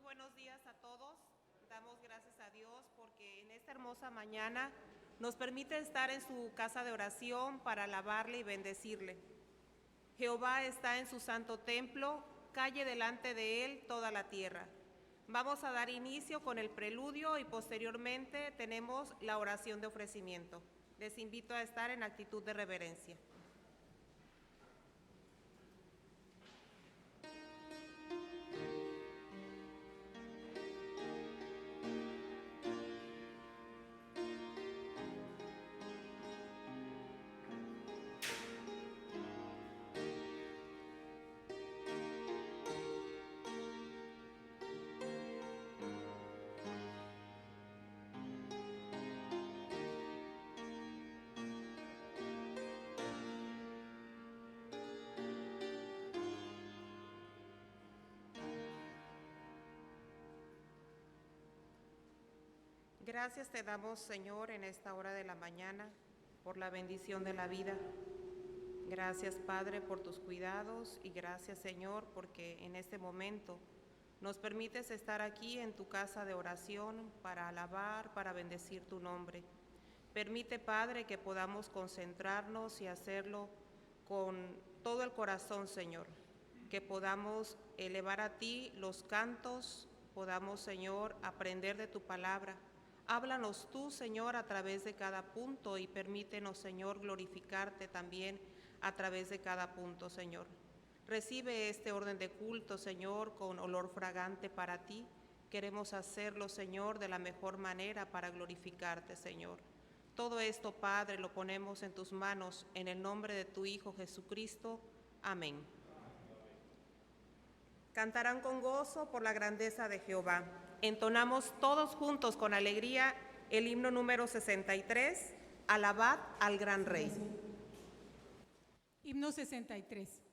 buenos días a todos. Damos gracias a Dios porque en esta hermosa mañana nos permite estar en su casa de oración para alabarle y bendecirle. Jehová está en su santo templo, calle delante de él toda la tierra. Vamos a dar inicio con el preludio y posteriormente tenemos la oración de ofrecimiento. Les invito a estar en actitud de reverencia. Gracias te damos, Señor, en esta hora de la mañana, por la bendición de la vida. Gracias, Padre, por tus cuidados y gracias, Señor, porque en este momento nos permites estar aquí en tu casa de oración para alabar, para bendecir tu nombre. Permite, Padre, que podamos concentrarnos y hacerlo con todo el corazón, Señor, que podamos elevar a ti los cantos, podamos, Señor, aprender de tu palabra. Háblanos tú, Señor, a través de cada punto y permítenos, Señor, glorificarte también a través de cada punto, Señor. Recibe este orden de culto, Señor, con olor fragante para ti. Queremos hacerlo, Señor, de la mejor manera para glorificarte, Señor. Todo esto, Padre, lo ponemos en tus manos, en el nombre de tu Hijo Jesucristo. Amén. Cantarán con gozo por la grandeza de Jehová. Entonamos todos juntos con alegría el himno número 63, Alabad al gran Rey. Himno 63.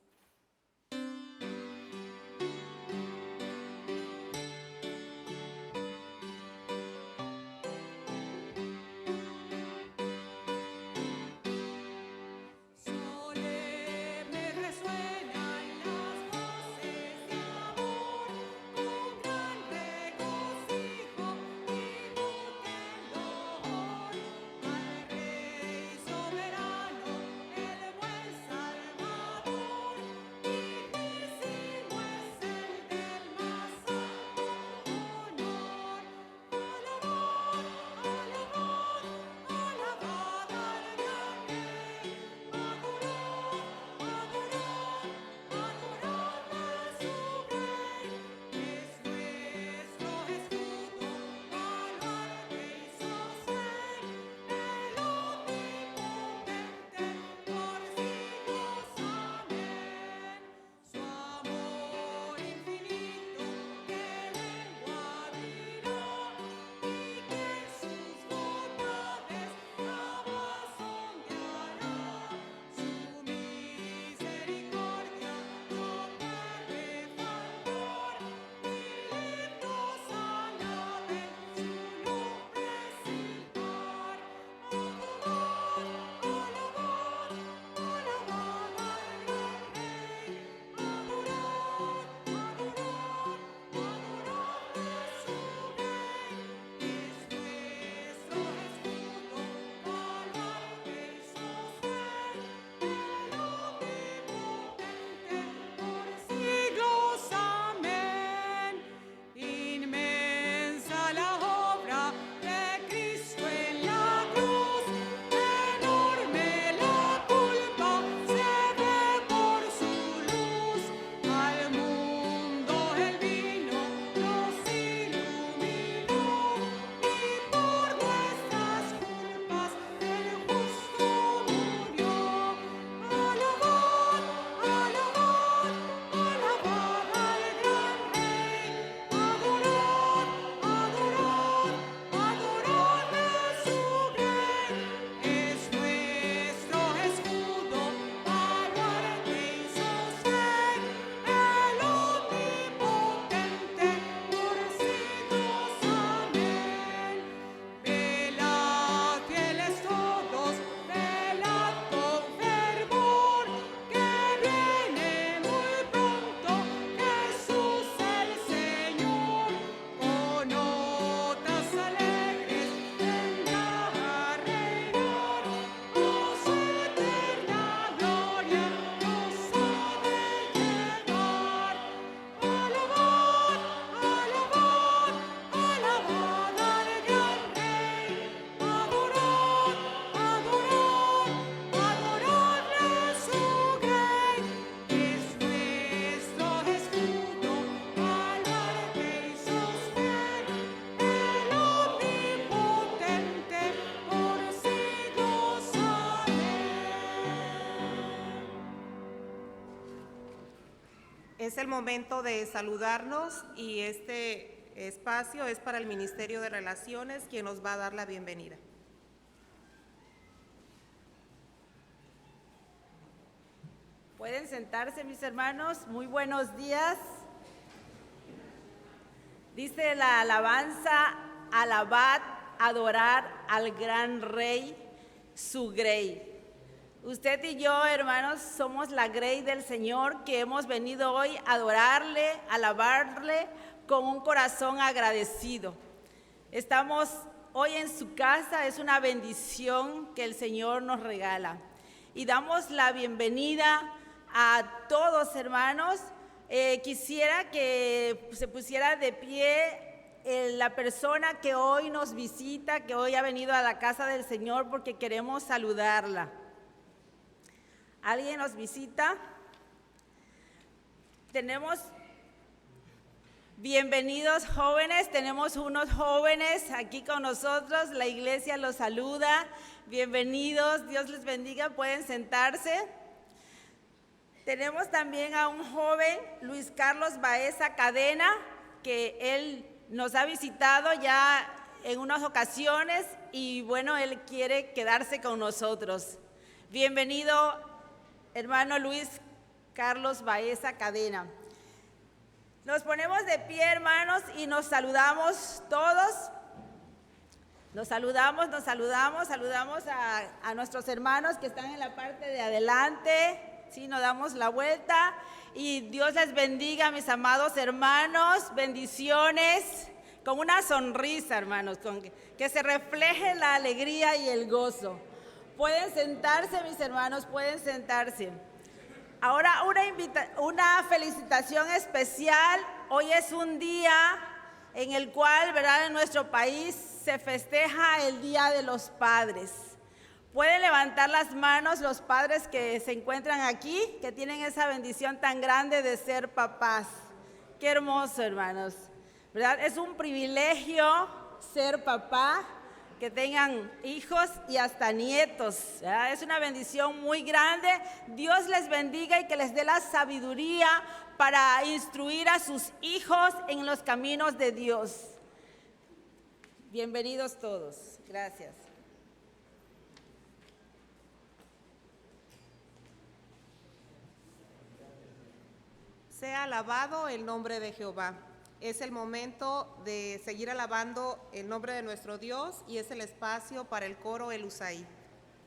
Soberano, el buen Salvador. Es el momento de saludarnos y este espacio es para el Ministerio de Relaciones, quien nos va a dar la bienvenida. Pueden sentarse, mis hermanos. Muy buenos días. Dice la alabanza: alabad, adorar al gran Rey, su grey. Usted y yo, hermanos, somos la grey del Señor, que hemos venido hoy a adorarle, a alabarle con un corazón agradecido. Estamos hoy en su casa, es una bendición que el Señor nos regala. Y damos la bienvenida a todos, hermanos. Quisiera que se pusiera de pie la persona que hoy nos visita, que hoy ha venido a la casa del Señor porque queremos saludarla. ¿Alguien nos visita? Tenemos bienvenidos jóvenes, tenemos unos jóvenes aquí con nosotros, la iglesia los saluda. Bienvenidos, Dios les bendiga, pueden sentarse. Tenemos también a un joven, Luis Carlos Baeza Cadena, que él nos ha visitado ya en unas ocasiones y bueno, él quiere quedarse con nosotros. Bienvenido, hermano Luis Carlos Baeza Cadena. Nos ponemos de pie, hermanos, y nos saludamos todos. Nos saludamos a nuestros hermanos que están en la parte de adelante. Sí, nos damos la vuelta y Dios les bendiga, mis amados hermanos. Bendiciones, con una sonrisa, hermanos, con que se refleje la alegría y el gozo. Pueden sentarse, mis hermanos, pueden sentarse. Ahora una felicitación especial. Hoy es un día en el cual, ¿verdad?, en nuestro país se festeja el Día de los Padres. Pueden levantar las manos los padres que se encuentran aquí, que tienen esa bendición tan grande de ser papás. Qué hermoso, hermanos, ¿verdad? Es un privilegio ser papá, que tengan hijos y hasta nietos, ¿verdad? Es una bendición muy grande. Dios les bendiga y que les dé la sabiduría para instruir a sus hijos en los caminos de Dios. Bienvenidos todos. Gracias. Sea alabado el nombre de Jehová. Es el momento de seguir alabando el nombre de nuestro Dios y es el espacio para el coro El Usaí.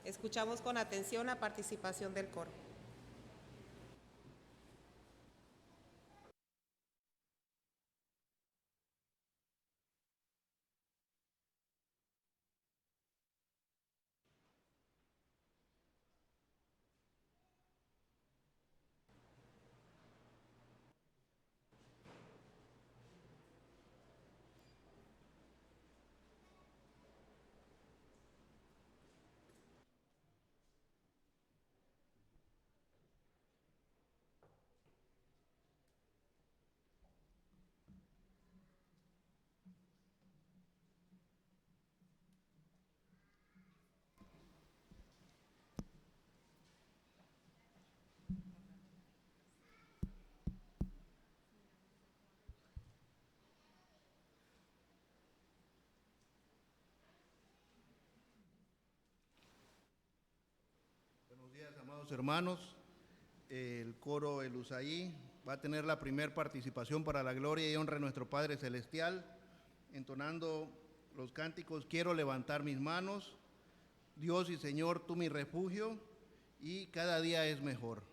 Escuchamos con atención la participación del coro. Buenos días, amados hermanos. El coro El Usaí va a tener la primera participación para la gloria y honra de nuestro Padre Celestial, entonando los cánticos Quiero levantar mis manos, Dios y Señor, tú mi refugio, y cada día es mejor.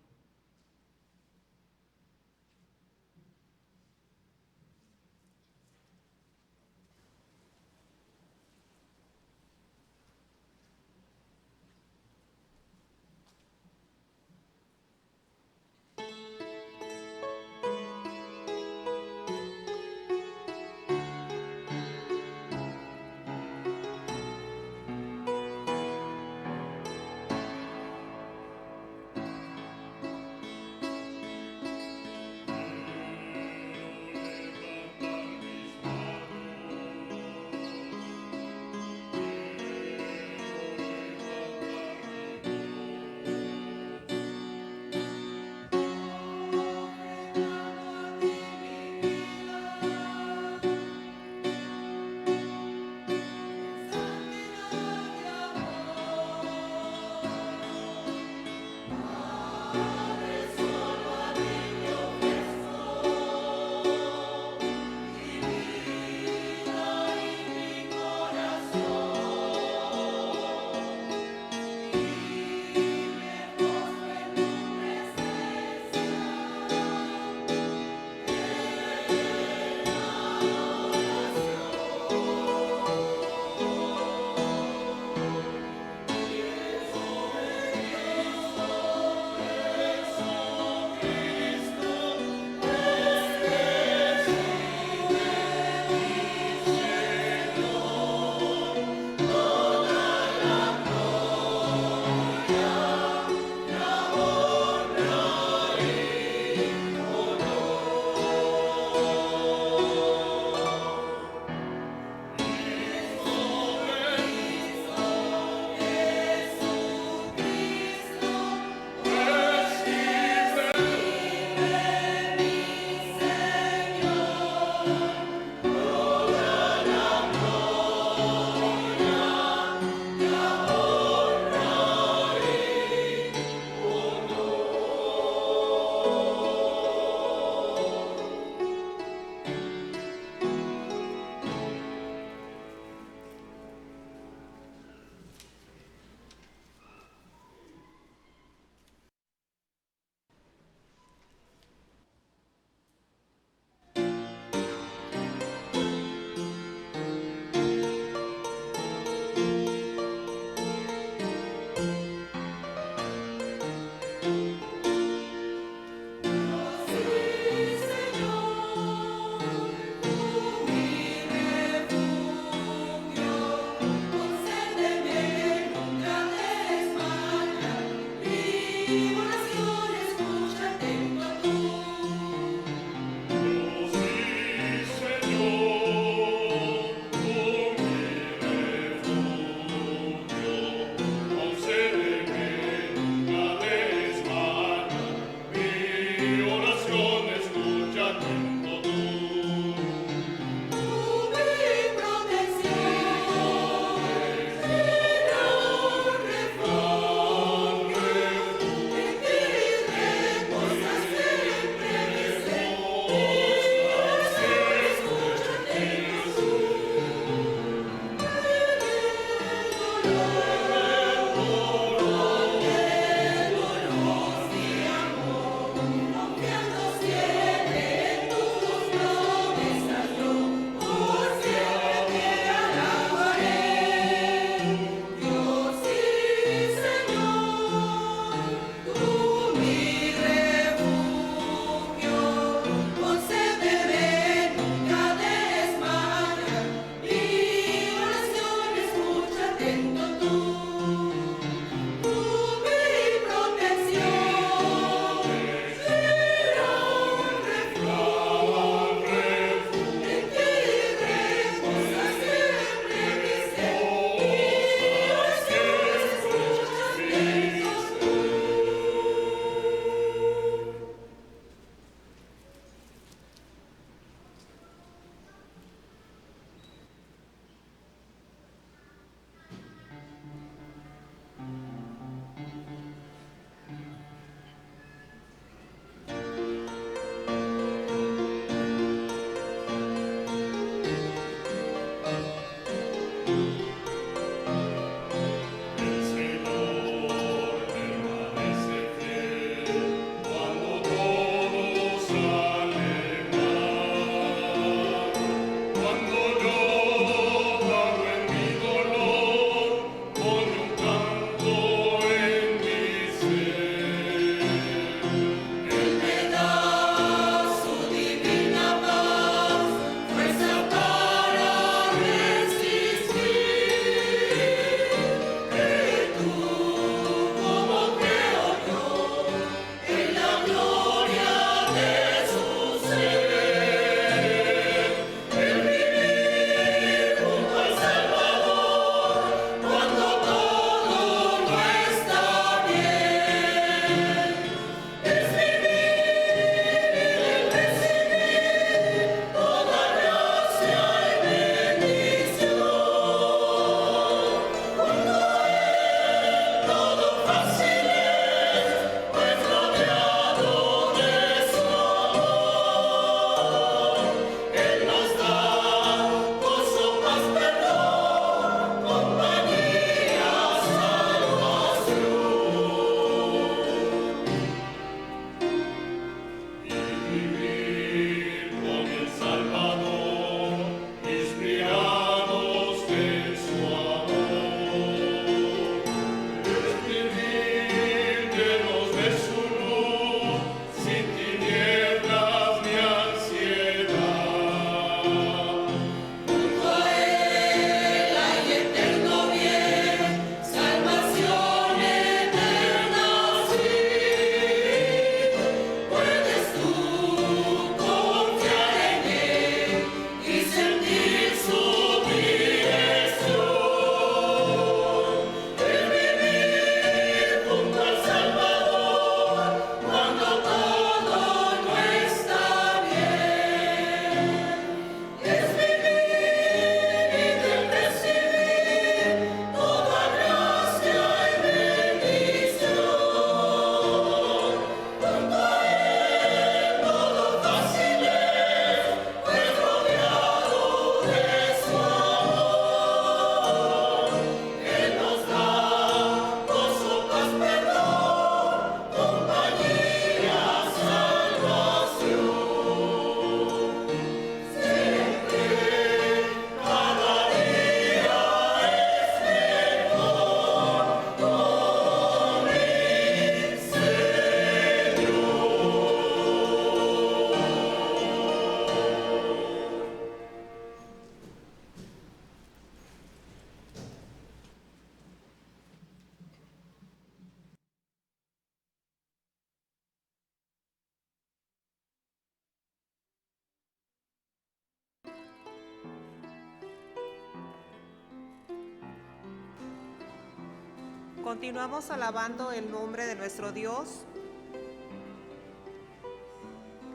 Continuamos alabando el nombre de nuestro Dios.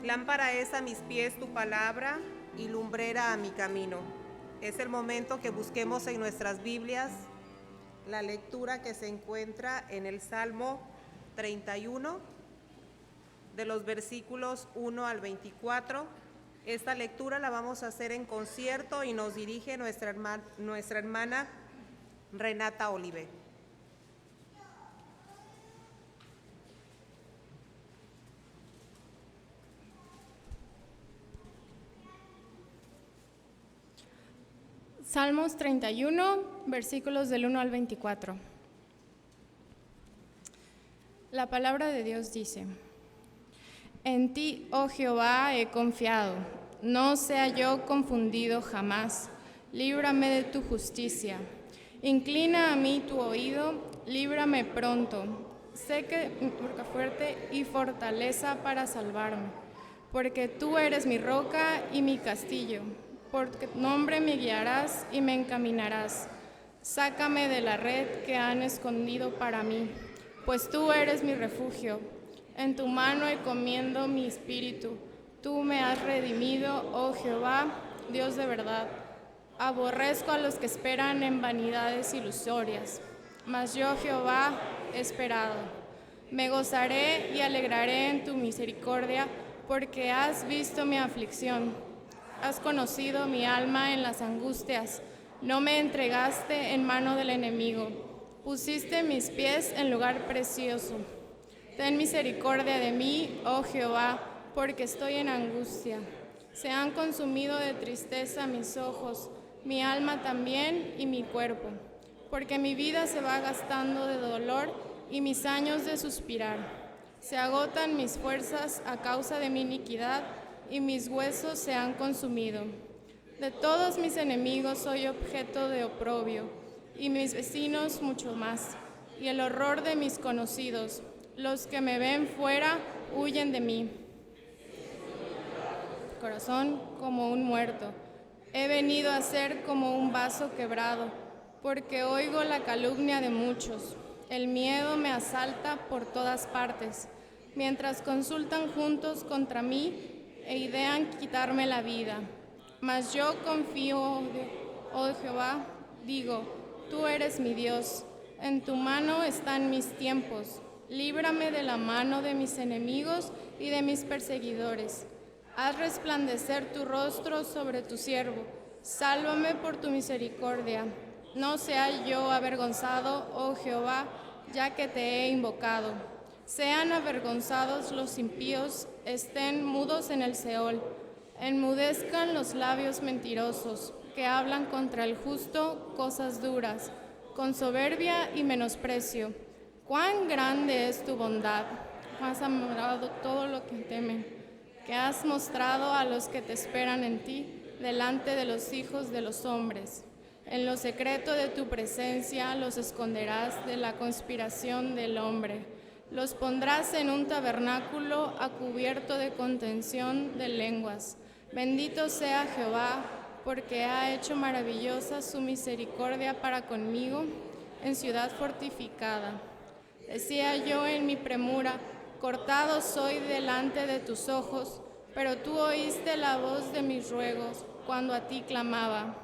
Lámpara es a mis pies tu palabra y lumbrera a mi camino. Es el momento que busquemos en nuestras Biblias la lectura que se encuentra en el Salmo 31, de los versículos 1 al 24. Esta lectura la vamos a hacer en concierto y nos dirige nuestra hermana Renata Olive. Salmos 31, versículos del 1 al 24. La palabra de Dios dice: En ti, oh Jehová, he confiado, no sea yo confundido jamás. Líbrame de tu justicia. Inclina a mí tu oído, líbrame pronto. Sé que mi roca fuerte y fortaleza para salvarme, porque tú eres mi roca y mi castillo. Por tu nombre me guiarás y me encaminarás. Sácame de la red que han escondido para mí, pues tú eres mi refugio. En tu mano encomiendo mi espíritu. Tú me has redimido, oh Jehová, Dios de verdad. Aborrezco a los que esperan en vanidades ilusorias, mas yo, Jehová, he esperado. Me gozaré y alegraré en tu misericordia, porque has visto mi aflicción. Has conocido mi alma en las angustias, no me entregaste en mano del enemigo. Pusiste mis pies en lugar precioso. Ten misericordia de mí, oh Jehová, porque estoy en angustia. Se han consumido de tristeza mis ojos, mi alma también y mi cuerpo, porque mi vida se va gastando de dolor y mis años de suspirar. Se agotan mis fuerzas a causa de mi iniquidad, y mis huesos se han consumido. De todos mis enemigos soy objeto de oprobio, y mis vecinos mucho más, y el horror de mis conocidos. Los que me ven fuera huyen de mí. Corazón como un muerto. He venido a ser como un vaso quebrado, porque oigo la calumnia de muchos. El miedo me asalta por todas partes, mientras consultan juntos contra mí e idean quitarme la vida. Mas yo confío, oh Jehová, digo, tú eres mi Dios, en tu mano están mis tiempos. Líbrame de la mano de mis enemigos y de mis perseguidores. Haz resplandecer tu rostro sobre tu siervo. Sálvame por tu misericordia. No sea yo avergonzado, oh Jehová, ya que te he invocado. Sean avergonzados los impíos, estén mudos en el Seol. Enmudezcan los labios mentirosos, que hablan contra el justo cosas duras, con soberbia y menosprecio. Cuán grande es tu bondad, has amado todo lo que temen, que has mostrado a los que te esperan en ti, delante de los hijos de los hombres. En lo secreto de tu presencia los esconderás de la conspiración del hombre. Los pondrás en un tabernáculo a cubierto de contención de lenguas. Bendito sea Jehová, porque ha hecho maravillosa su misericordia para conmigo en ciudad fortificada. Decía yo en mi premura, cortado soy delante de tus ojos, pero tú oíste la voz de mis ruegos cuando a ti clamaba.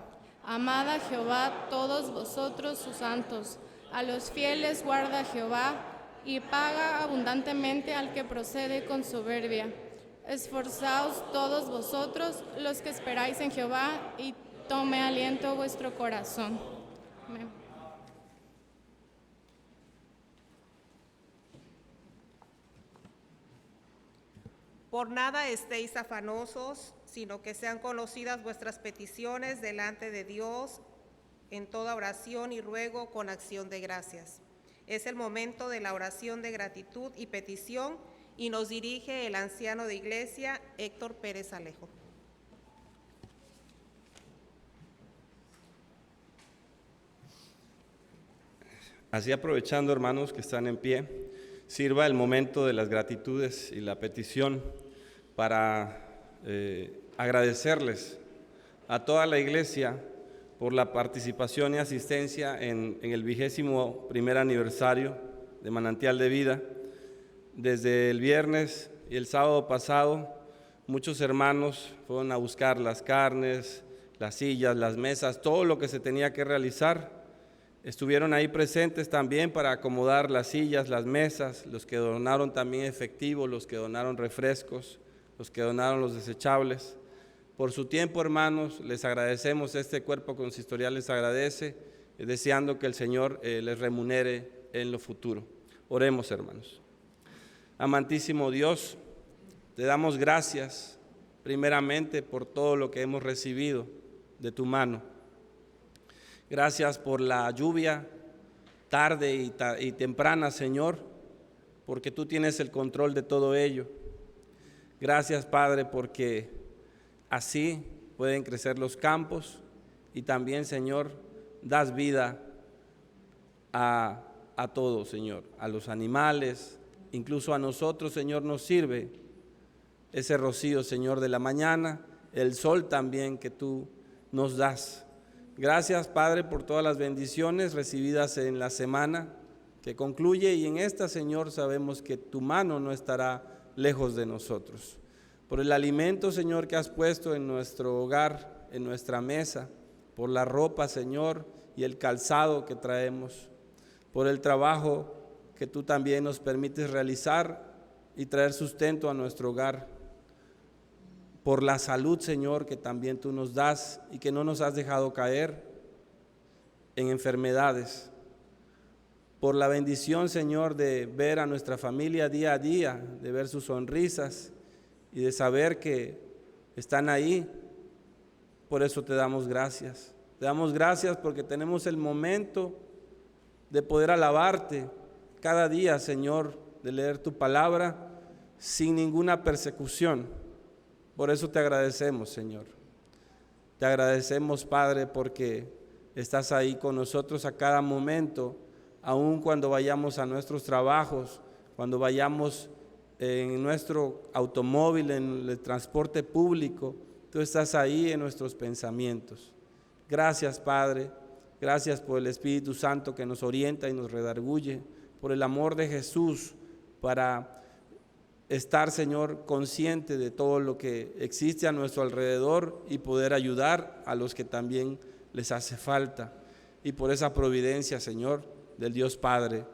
Amad a Jehová todos vosotros sus santos, a los fieles guarda Jehová, y paga abundantemente al que procede con soberbia. Esforzaos todos vosotros los que esperáis en Jehová, y tome aliento vuestro corazón. Amén. Por nada estéis afanosos, sino que sean conocidas vuestras peticiones delante de Dios en toda oración y ruego con acción de gracias. Es el momento de la oración de gratitud y petición y nos dirige el anciano de iglesia, Héctor Pérez Alejo. Así, aprovechando, hermanos que están en pie, sirva el momento de las gratitudes y la petición para agradecerles a toda la iglesia por la participación y asistencia en el 21º aniversario de Manantial de Vida. Desde el viernes y el sábado pasado Muchos hermanos fueron a buscar las carnes, las sillas, las mesas, todo lo que se tenía que realizar. Estuvieron ahí presentes también para acomodar las sillas, las mesas, los que donaron también efectivo, los que donaron refrescos, los que donaron los desechables. Por su tiempo, hermanos, les agradecemos, este cuerpo consistorial les agradece, deseando que el Señor les remunere en lo futuro. Oremos, hermanos. Amantísimo Dios, te damos gracias primeramente por todo lo que hemos recibido de tu mano. Gracias por la lluvia tarde y temprana, Señor, porque tú tienes el control de todo ello. Gracias, Padre, porque así pueden crecer los campos y también, Señor, das vida a todos, Señor, a los animales, incluso a nosotros, Señor, nos sirve ese rocío, Señor, de la mañana, el sol también que tú nos das. Gracias, Padre, por todas las bendiciones recibidas en la semana que concluye, y en esta, Señor, sabemos que tu mano no estará lejos de nosotros. Por el alimento, Señor, que has puesto en nuestro hogar, en nuestra mesa, por la ropa, Señor, y el calzado que traemos, por el trabajo que tú también nos permites realizar y traer sustento a nuestro hogar, por la salud, Señor, que también tú nos das y que no nos has dejado caer en enfermedades, por la bendición, Señor, de ver a nuestra familia día a día, de ver sus sonrisas y de saber que están ahí. Por eso te damos gracias. Te damos gracias porque tenemos el momento de poder alabarte cada día, Señor, de leer tu palabra sin ninguna persecución. Por eso te agradecemos, Señor. Te agradecemos, Padre, porque estás ahí con nosotros a cada momento, aun cuando vayamos a nuestros trabajos, cuando vayamos en nuestro automóvil, en el transporte público, tú estás ahí en nuestros pensamientos. Gracias, Padre. Gracias por el Espíritu Santo que nos orienta y nos redarguye, por el amor de Jesús para estar, Señor, consciente de todo lo que existe a nuestro alrededor y poder ayudar a los que también les hace falta. Y por esa providencia, Señor, del Dios Padre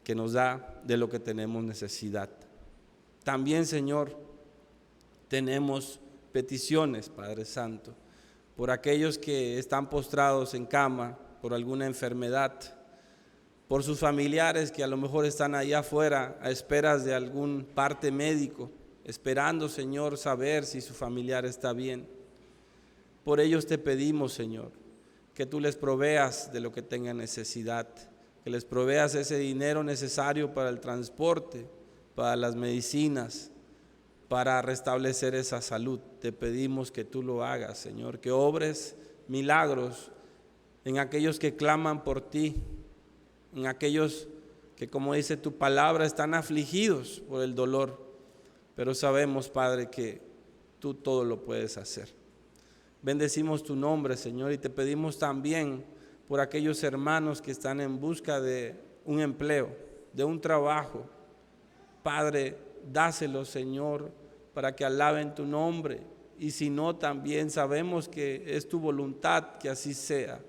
que nos da de lo que tenemos necesidad. También, Señor, tenemos peticiones, Padre Santo, por aquellos que están postrados en cama por alguna enfermedad, por sus familiares que a lo mejor están allá afuera a esperas de algún parte médico, esperando, Señor, saber si su familiar está bien. Por ellos te pedimos, Señor, que tú les proveas de lo que tengan necesidad, que les proveas ese dinero necesario para el transporte, para las medicinas, para restablecer esa salud. Te pedimos que tú lo hagas, Señor, que obres milagros en aquellos que claman por ti, en aquellos que, como dice tu palabra, están afligidos por el dolor, pero sabemos, Padre, que tú todo lo puedes hacer. Bendecimos tu nombre, Señor, y te pedimos también por aquellos hermanos que están en busca de un empleo, de un trabajo. Padre, dáselo, Señor, para que alaben tu nombre, y si no, también sabemos que es tu voluntad que así sea.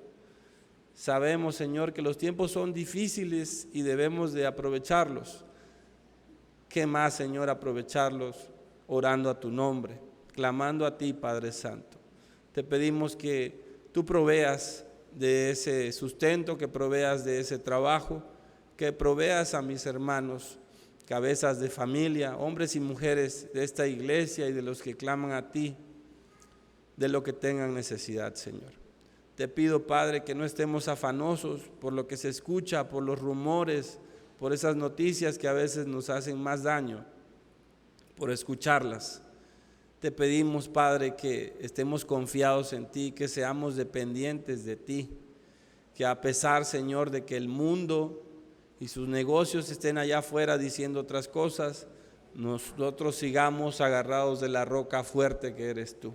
Sabemos, Señor, que los tiempos son difíciles y debemos de aprovecharlos. ¿Qué más, Señor, aprovecharlos orando a tu nombre, clamando a ti, Padre Santo? Te pedimos que tú proveas de ese sustento, que proveas de ese trabajo, que proveas a mis hermanos, cabezas de familia, hombres y mujeres de esta iglesia y de los que claman a ti, de lo que tengan necesidad, Señor. Te pido, Padre, que no estemos afanosos por lo que se escucha, por los rumores, por esas noticias que a veces nos hacen más daño, por escucharlas. Te pedimos, Padre, que estemos confiados en ti, que seamos dependientes de ti, que a pesar, Señor, de que el mundo y sus negocios estén allá afuera diciendo otras cosas, nosotros sigamos agarrados de la roca fuerte que eres tú.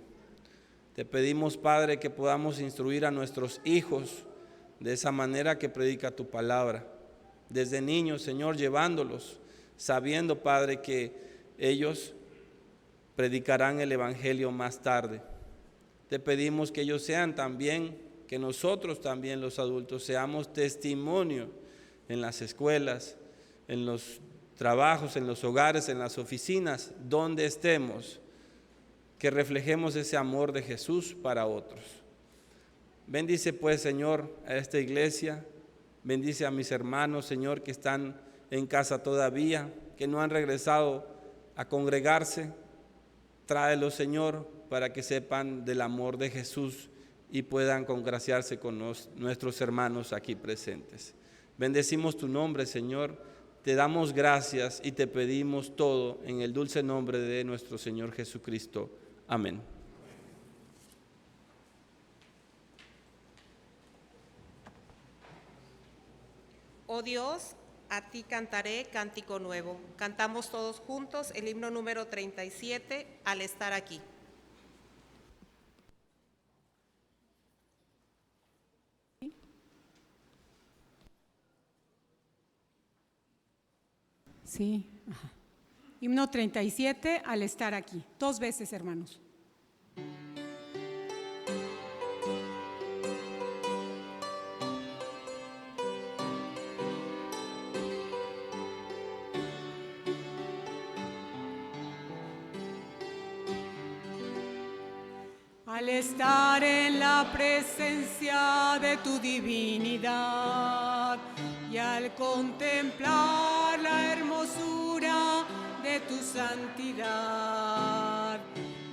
Te pedimos, Padre, que podamos instruir a nuestros hijos de esa manera que predica tu palabra. Desde niños, Señor, llevándolos, sabiendo, Padre, que ellos predicarán el Evangelio más tarde. Te pedimos que ellos sean también, que nosotros también los adultos seamos testimonio en las escuelas, en los trabajos, en los hogares, en las oficinas, donde estemos, que reflejemos ese amor de Jesús para otros. Bendice pues, Señor, a esta iglesia, bendice a mis hermanos, Señor, que están en casa todavía, que no han regresado a congregarse. Tráelos, Señor, para que sepan del amor de Jesús y puedan congraciarse con nuestros hermanos aquí presentes. Bendecimos tu nombre, Señor, te damos gracias y te pedimos todo en el dulce nombre de nuestro Señor Jesucristo. Amén. Oh Dios, a ti cantaré cántico nuevo. Cantamos todos juntos el himno número 37, Al estar aquí. Sí. Ajá. Himno 37, Al estar aquí. 2 veces, hermanos. Al estar en la presencia de tu divinidad y al contemplar la hermosura de tu santidad,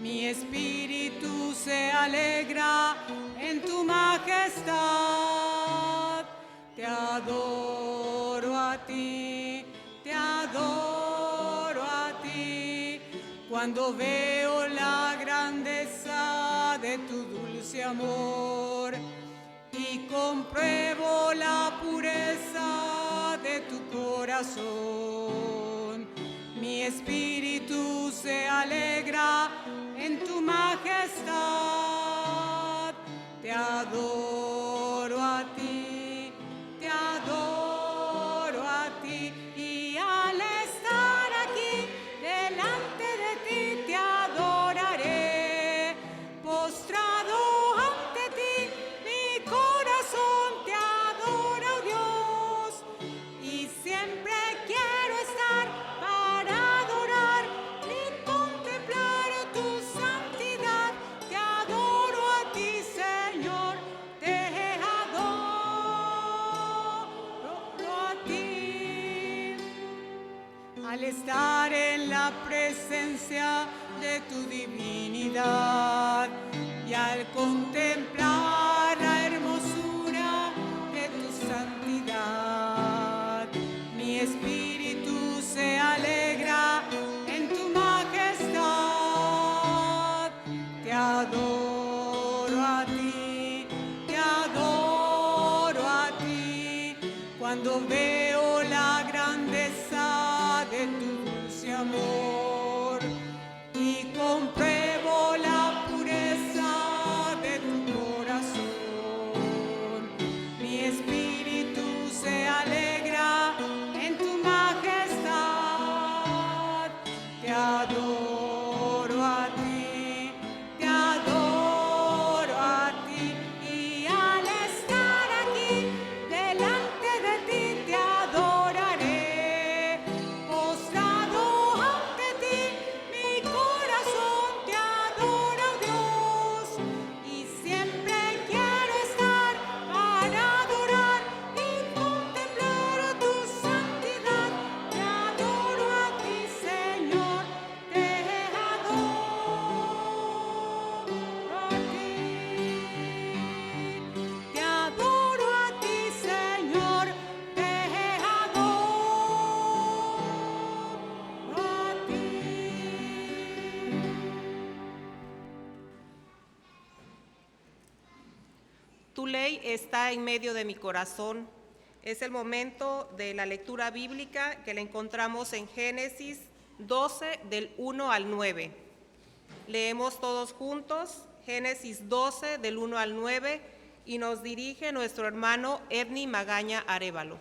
mi espíritu se alegra en tu majestad. Te adoro a ti, te adoro a ti, cuando veo la grandeza de tu dulce amor y compruebo la pureza de tu corazón. Mi espíritu se alegra en tu majestad. Te adoro a ti, te adoro a ti, y al estar aquí delante de ti te adoraré. Postrado ante ti, mi corazón te adora, oh Dios, y siempre quiero estar para adorar y contemplar tu santidad. Te adoro a ti, Señor, te adoro a ti. Al estar en la presencia de tu divinidad y al contemplar la hermosura de tu santidad, mi espíritu se alegra en tu majestad. Te adoro a ti, te adoro a ti, cuando veo la grandeza de tu dulce amor y compruebo la pureza de tu corazón. Mi espíritu se alegra en tu majestad. Te adoro a ti, te adoro a ti, y al estar aquí delante de ti te adoraré. Postrado ante ti, mi corazón te adora, oh Dios, y siempre quiero estar para adorar y contemplar tu santidad. Te adoro a ti, Señor, te adoro a ti. Te adoro a ti, Señor, te adoro a ti. Tu ley está en medio de mi corazón. Es el momento de la lectura bíblica que la encontramos en Génesis 12, del 1 al 9. Leemos todos juntos Génesis 12, del 1 al 9, y nos dirige nuestro hermano Ernie Magaña Arévalo.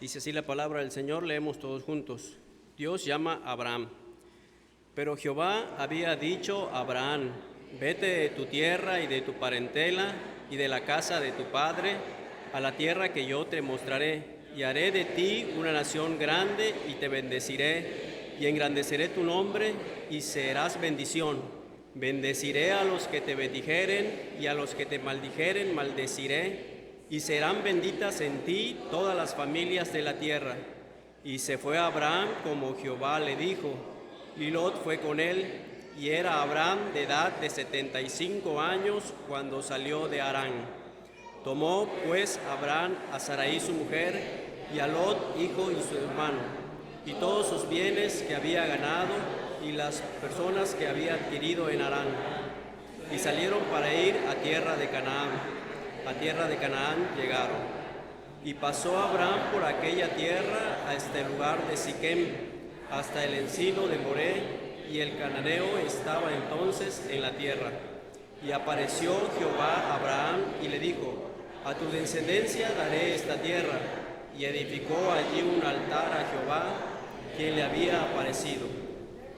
Dice así la palabra del Señor, leemos todos juntos. Dios llama a Abraham. Pero Jehová había dicho a Abraham, vete de tu tierra y de tu parentela y de la casa de tu padre a la tierra que yo te mostraré, y haré de ti una nación grande y te bendeciré, y engrandeceré tu nombre y serás bendición. Bendeciré a los que te bendijeren y a los que te maldijeren maldeciré, y serán benditas en ti todas las familias de la tierra. Y se fue Abraham como Jehová le dijo, y Lot fue con él, y era Abraham de edad de 75 años cuando salió de Harán. Tomó pues Abraham a Sarai su mujer, y a Lot hijo y su hermano, y todos sus bienes que había ganado, y las personas que había adquirido en Harán. Y salieron para ir a tierra de Canaán. A tierra de Canaán llegaron. Y pasó Abraham por aquella tierra hasta el lugar de Siquem, hasta el encino de Moré, y el cananeo estaba entonces en la tierra. Y apareció Jehová a Abraham y le dijo, a tu descendencia daré esta tierra. Y edificó allí un altar a Jehová, quien le había aparecido.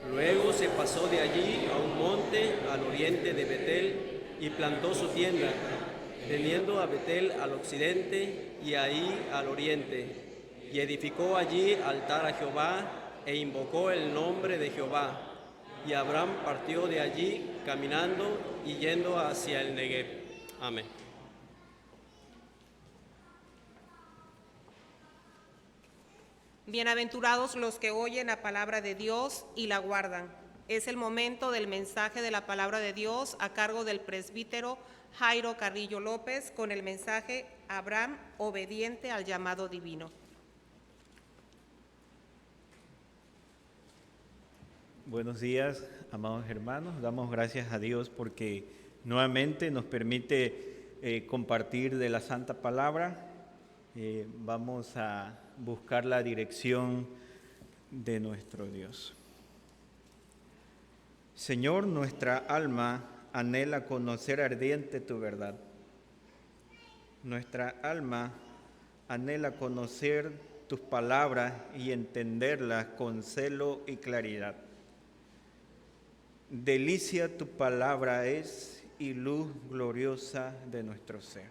Luego se pasó de allí a un monte al oriente de Betel y plantó su tienda, teniendo a Betel al occidente y ahí al oriente. Y edificó allí altar a Jehová e invocó el nombre de Jehová. Y Abraham partió de allí caminando y yendo hacia el Negev. Amén. Bienaventurados los que oyen la palabra de Dios y la guardan. Es el momento del mensaje de la palabra de Dios a cargo del presbítero Jairo Carrillo López con el mensaje Abraham obediente al llamado divino. Buenos días, amados hermanos. Damos gracias a Dios porque nuevamente nos permite compartir de la Santa Palabra. Vamos a buscar la dirección de nuestro Dios. Señor, nuestra alma anhela conocer ardiente tu verdad. Nuestra alma anhela conocer tus palabras y entenderlas con celo y claridad. Delicia tu palabra es y luz gloriosa de nuestro ser.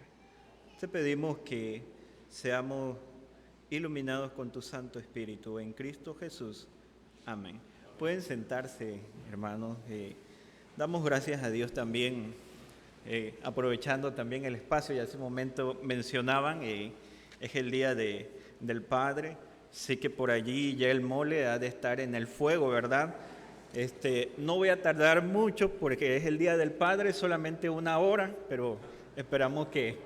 Te pedimos que seamos iluminados con tu Santo Espíritu en Cristo Jesús. Amén. Pueden sentarse, hermanos. Damos gracias a Dios también, aprovechando también el espacio, y hace un momento mencionaban, es el Día del Padre. Sé que por allí ya el mole ha de estar en el fuego, ¿verdad? No voy a tardar mucho porque es el Día del Padre, solamente 1 hora, pero esperamos que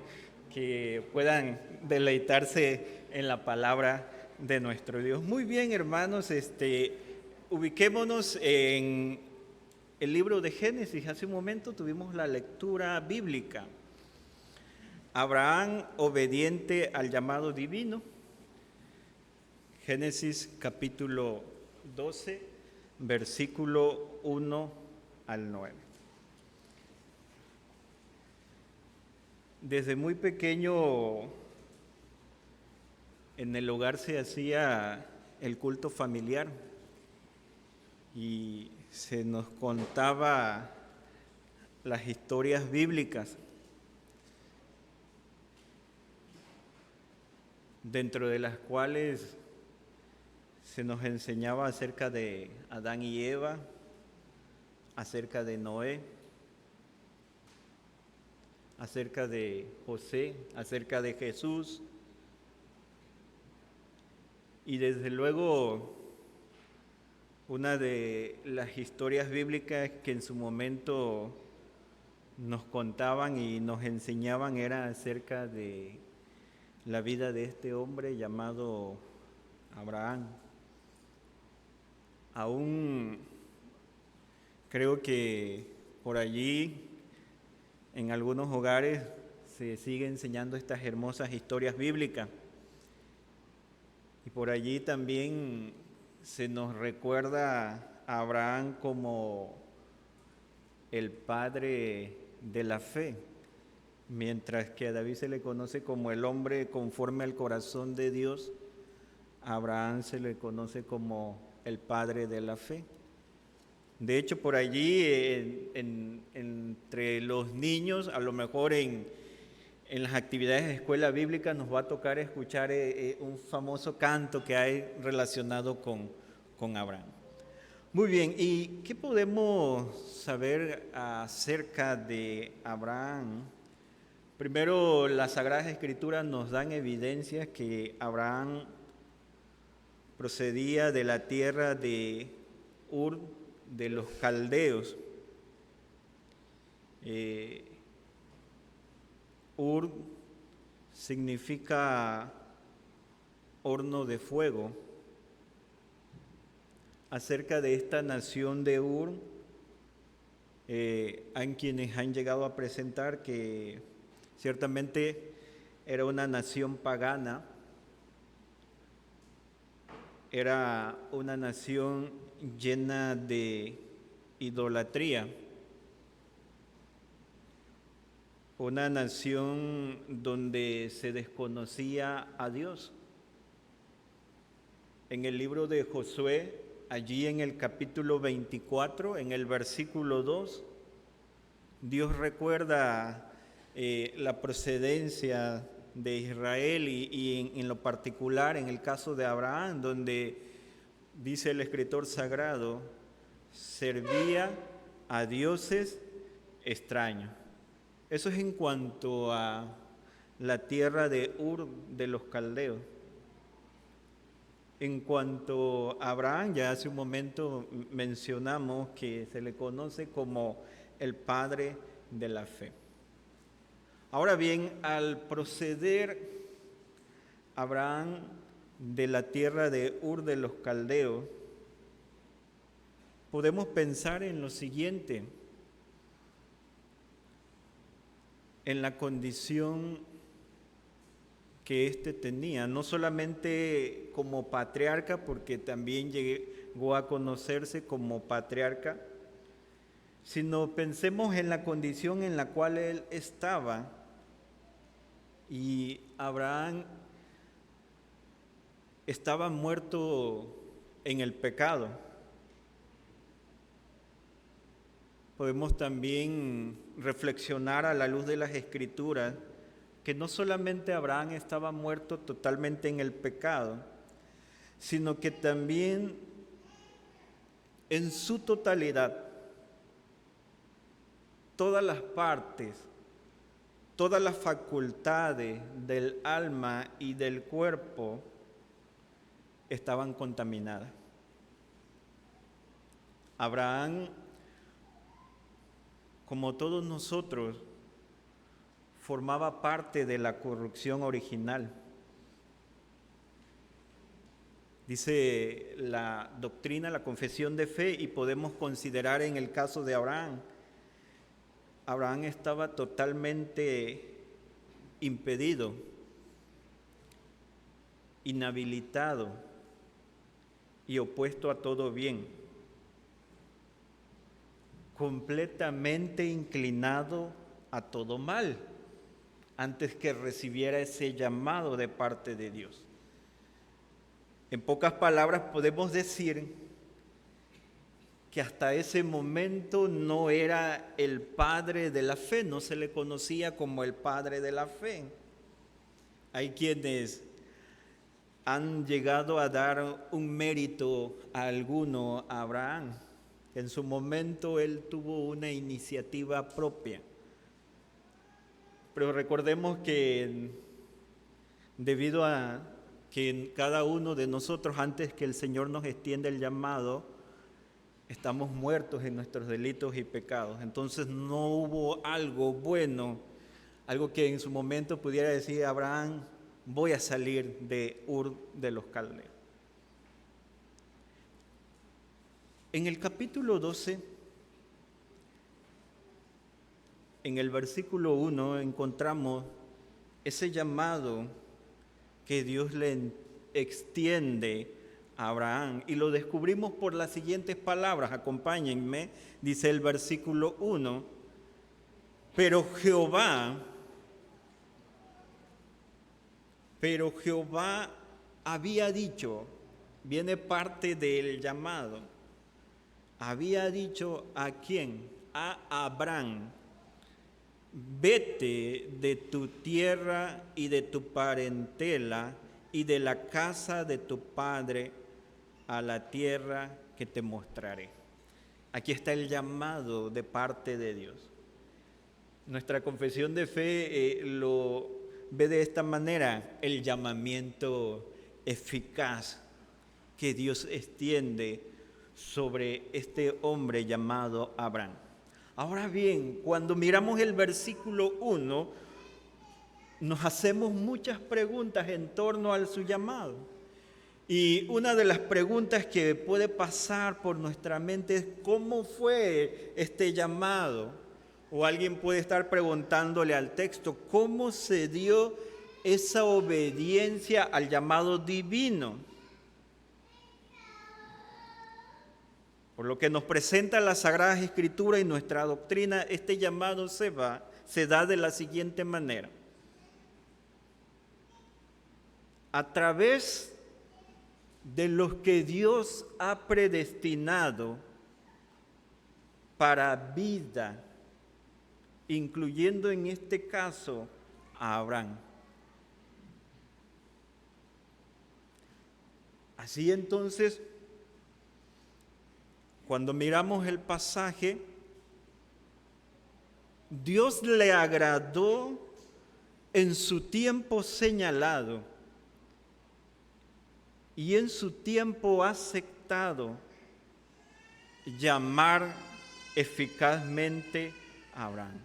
puedan deleitarse en la palabra de nuestro Dios. Muy bien, hermanos, ubiquémonos en el libro de Génesis. Hace un momento tuvimos la lectura bíblica. Abraham obediente al llamado divino. Génesis capítulo 12, versículo 1 al 9. Desde muy pequeño en el hogar se hacía el culto familiar y se nos contaba las historias bíblicas, dentro de las cuales se nos enseñaba acerca de Adán y Eva, acerca de Noé, acerca de José, acerca de Jesús. Y desde luego, una de las historias bíblicas que en su momento nos contaban y nos enseñaban era acerca de la vida de este hombre llamado Abraham. Aún creo que por allí, en algunos hogares, se sigue enseñando estas hermosas historias bíblicas. Y por allí también se nos recuerda a Abraham como el padre de la fe, mientras que a David se le conoce como el hombre conforme al corazón de Dios, Abraham se le conoce como el padre de la fe. De hecho, por allí, entre los niños, a lo mejor en las actividades de escuela bíblica nos va a tocar escuchar un famoso canto que hay relacionado con Abraham. Muy bien, ¿y qué podemos saber acerca de Abraham? Primero, las Sagradas Escrituras nos dan evidencias que Abraham procedía de la tierra de Ur de los caldeos. Ur significa horno de fuego. Acerca de esta nación de Ur, hay quienes han llegado a presentar que ciertamente era una nación pagana, era una nación llena de idolatría, una nación donde se desconocía a Dios. En el libro de Josué, allí en el capítulo 24, en el versículo 2, Dios recuerda la procedencia de Israel y en lo particular en el caso de Abraham, donde dice el escritor sagrado, servía a dioses extraños. Eso es en cuanto a la tierra de Ur de los caldeos. En cuanto a Abraham, ya hace un momento mencionamos que se le conoce como el padre de la fe. Ahora bien, al proceder Abraham de la tierra de Ur de los caldeos, podemos pensar en lo siguiente, en la condición que éste tenía, no solamente como patriarca, porque también llegó a conocerse como patriarca, sino pensemos en la condición en la cual él estaba. Y Abraham estaba muerto en el pecado. Podemos también reflexionar a la luz de las Escrituras que no solamente Abraham estaba muerto totalmente en el pecado, sino que también en su totalidad, todas las partes, todas las facultades del alma y del cuerpo estaban contaminadas. Abraham, como todos nosotros, formaba parte de la corrupción original. Dice la doctrina, la confesión de fe, y podemos considerar en el caso de Abraham, Abraham estaba totalmente impedido, inhabilitado y opuesto a todo bien, completamente inclinado a todo mal, antes que recibiera ese llamado de parte de Dios. En pocas palabras podemos decir que hasta ese momento no era el padre de la fe, no se le conocía como el padre de la fe. Hay quienes han llegado a dar un mérito a alguno a Abraham. En su momento él tuvo una iniciativa propia. Pero recordemos que debido a que cada uno de nosotros, antes que el Señor nos extienda el llamado, estamos muertos en nuestros delitos y pecados. Entonces no hubo algo bueno, algo que en su momento pudiera decir Abraham, voy a salir de Ur de los caldeos. En el capítulo 12, en el versículo 1, encontramos ese llamado que Dios le extiende a Abraham, y lo descubrimos por las siguientes palabras. Acompáñenme, dice el versículo 1, pero Jehová había dicho, viene parte del llamado. Había dicho ¿a quién? A Abraham: vete de tu tierra y de tu parentela y de la casa de tu padre a la tierra que te mostraré. Aquí está el llamado de parte de Dios. Nuestra confesión de fe lo ve de esta manera: el llamamiento eficaz que Dios extiende sobre este hombre llamado Abraham. Ahora bien, cuando miramos el versículo 1, nos hacemos muchas preguntas en torno a su llamado. Y una de las preguntas que puede pasar por nuestra mente es: ¿cómo fue este llamado? O alguien puede estar preguntándole al texto: ¿cómo se dio esa obediencia al llamado divino? Por lo que nos presenta las Sagradas Escrituras y nuestra doctrina, este llamado se da de la siguiente manera: a través de los que Dios ha predestinado para vida, incluyendo en este caso a Abraham. Así entonces, cuando miramos el pasaje, Dios le agradó en su tiempo señalado y en su tiempo aceptado llamar eficazmente a Abraham.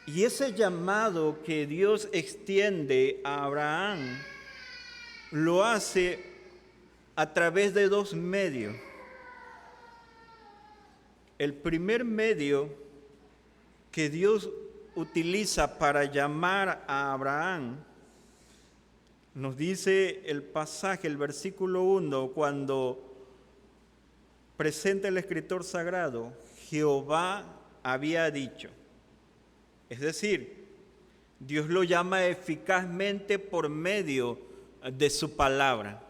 Y ese llamado que Dios extiende a Abraham lo hace a través de dos medios. El primer medio que Dios utiliza para llamar a Abraham, nos dice el pasaje, el versículo 1, cuando presenta el escritor sagrado: Jehová había dicho. Es decir, Dios lo llama eficazmente por medio de su palabra.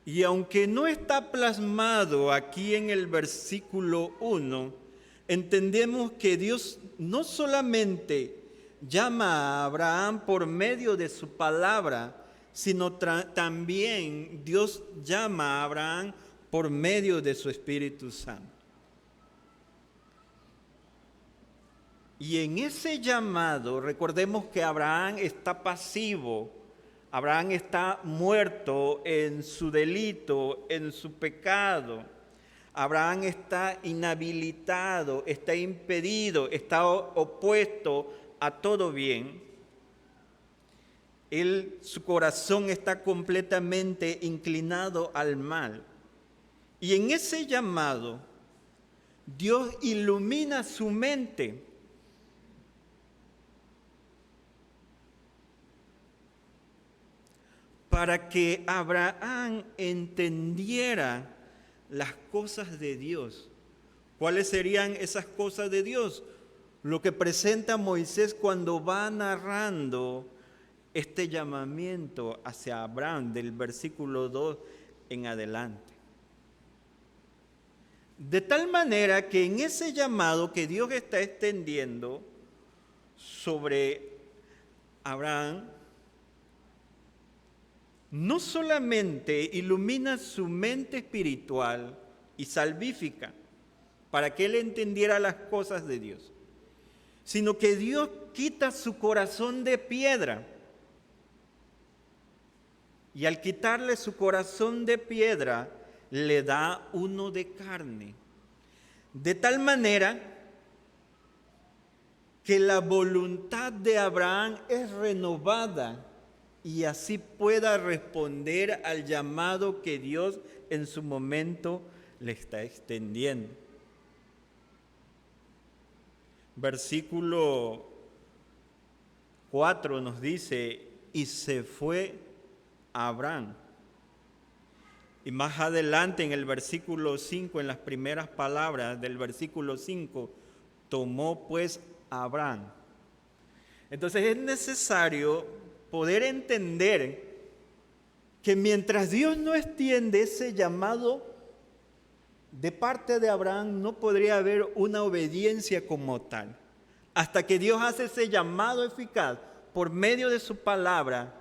Y aunque no está plasmado aquí en el versículo 1, entendemos que Dios no solamente llama a Abraham por medio de su palabra, sino también Dios llama a Abraham por medio de su Espíritu Santo. Y en ese llamado, recordemos que Abraham está pasivo. Abraham está muerto en su delito, en su pecado. Abraham está inhabilitado, está impedido, está opuesto a todo bien. Su corazón está completamente inclinado al mal. Y en ese llamado, Dios ilumina su mente. Para que Abraham entendiera las cosas de Dios. ¿Cuáles serían esas cosas de Dios? Lo que presenta Moisés cuando va narrando este llamamiento hacia Abraham del versículo 2 en adelante. De tal manera que en ese llamado que Dios está extendiendo sobre Abraham, no solamente ilumina su mente espiritual y salvífica para que él entendiera las cosas de Dios, sino que Dios quita su corazón de piedra. Y al quitarle su corazón de piedra, le da uno de carne. De tal manera que la voluntad de Abraham es renovada y así pueda responder al llamado que Dios en su momento le está extendiendo. Versículo 4 nos dice: y se fue Abraham. Y más adelante en el versículo 5, en las primeras palabras del versículo 5, tomó pues Abraham. Entonces es necesario poder entender que mientras Dios no extiende ese llamado de parte de Abraham, no podría haber una obediencia como tal. Hasta que Dios hace ese llamado eficaz por medio de su palabra,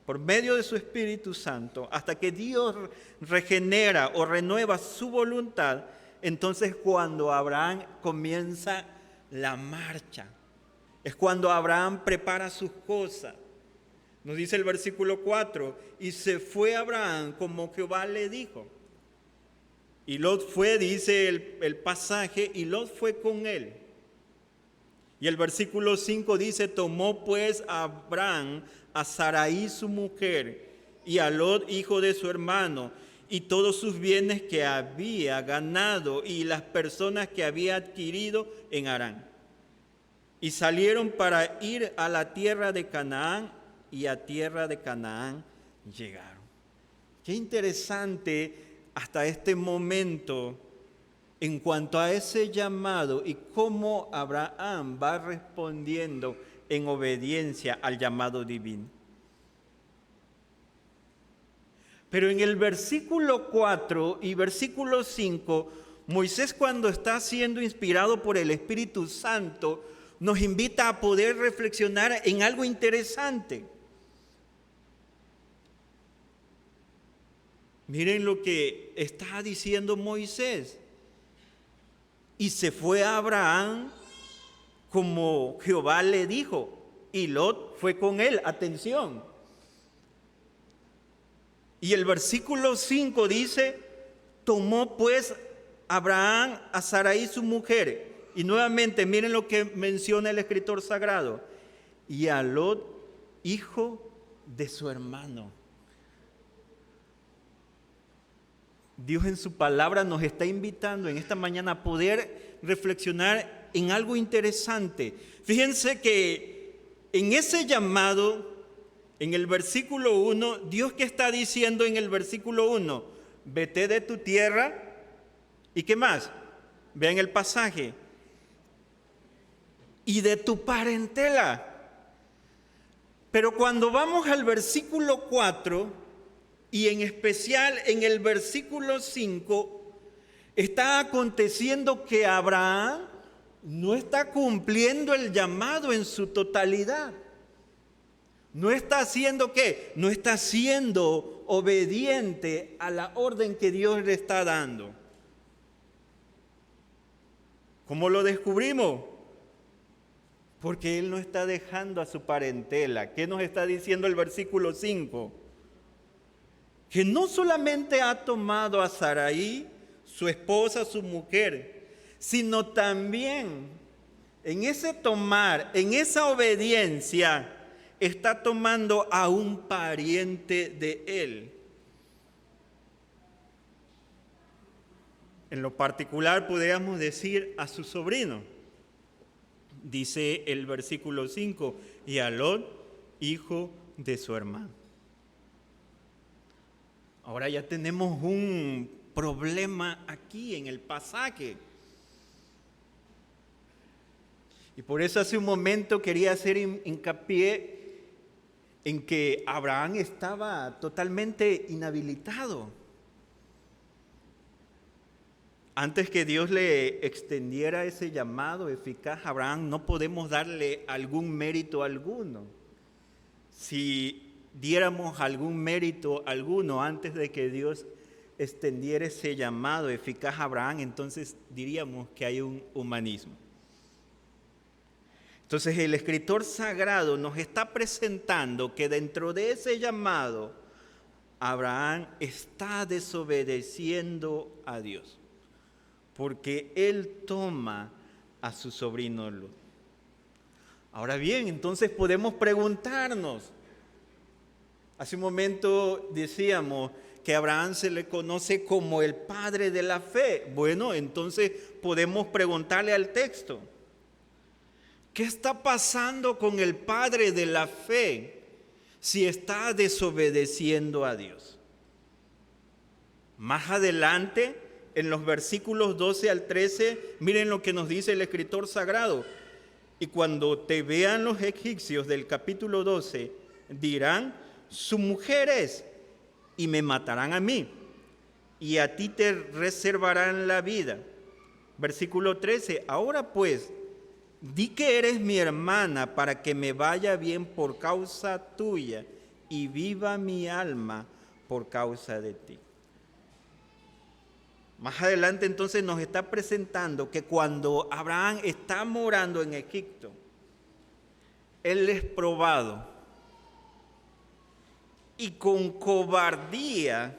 por medio de su Espíritu Santo, hasta que Dios regenera o renueva su voluntad, entonces cuando Abraham comienza la marcha, es cuando Abraham prepara sus cosas. Nos dice el versículo 4, y se fue Abraham como Jehová le dijo. Y Lot fue, dice el pasaje, y Lot fue con él. Y el versículo 5 dice, tomó pues a Abraham a Sarai su mujer, y a Lot hijo de su hermano, y todos sus bienes que había ganado, y las personas que había adquirido en Harán. Y salieron para ir a la tierra de Canaán, y a tierra de Canaán llegaron. Qué interesante hasta este momento en cuanto a ese llamado y cómo Abraham va respondiendo en obediencia al llamado divino. Pero en el versículo 4 y versículo 5, Moisés, cuando está siendo inspirado por el Espíritu Santo, nos invita a poder reflexionar en algo interesante. Miren lo que está diciendo Moisés. Y se fue a Abraham como Jehová le dijo, y Lot fue con él. Atención. Y el versículo 5 dice, tomó pues Abraham a Sarai su mujer. Y nuevamente miren lo que menciona el escritor sagrado. Y a Lot, hijo de su hermano. Dios en su palabra nos está invitando en esta mañana a poder reflexionar en algo interesante. Fíjense que en ese llamado, en el versículo 1, Dios que está diciendo en el versículo 1, vete de tu tierra, ¿y qué más? Vean el pasaje. Y de tu parentela. Pero cuando vamos al versículo 4, y en especial en el versículo 5, está aconteciendo que Abraham no está cumpliendo el llamado en su totalidad. No está haciendo ¿qué? No está siendo obediente a la orden que Dios le está dando. ¿Cómo lo descubrimos? Porque él no está dejando a su parentela. ¿Qué nos está diciendo el versículo 5? Que no solamente ha tomado a Sarai, su esposa, su mujer, sino también en ese tomar, en esa obediencia, está tomando a un pariente de él. En lo particular podríamos decir a su sobrino. Dice el versículo 5, y a Lot, hijo de su hermano. Ahora ya tenemos un problema aquí en el pasaje. Y por eso hace un momento quería hacer hincapié en que Abraham estaba totalmente inhabilitado. Antes que Dios le extendiera ese llamado eficaz a Abraham, no podemos darle algún mérito alguno. Si diéramos algún mérito alguno antes de que Dios extendiera ese llamado eficaz a Abraham, entonces diríamos que hay un humanismo. Entonces el escritor sagrado nos está presentando que dentro de ese llamado, Abraham está desobedeciendo a Dios, porque él toma a su sobrino Lot. Ahora bien, entonces podemos preguntarnos, hace un momento decíamos que a Abraham se le conoce como el padre de la fe. Bueno, entonces podemos preguntarle al texto, ¿qué está pasando con el padre de la fe si está desobedeciendo a Dios? Más adelante, en los versículos 12 al 13, miren lo que nos dice el escritor sagrado. Y cuando te vean los egipcios del capítulo 12, dirán, su mujer es, y me matarán a mí, y a ti te reservarán la vida. Versículo 13, ahora pues, di que eres mi hermana para que me vaya bien por causa tuya y viva mi alma por causa de ti. Más adelante entonces nos está presentando que cuando Abraham está morando en Egipto, él es probado y con cobardía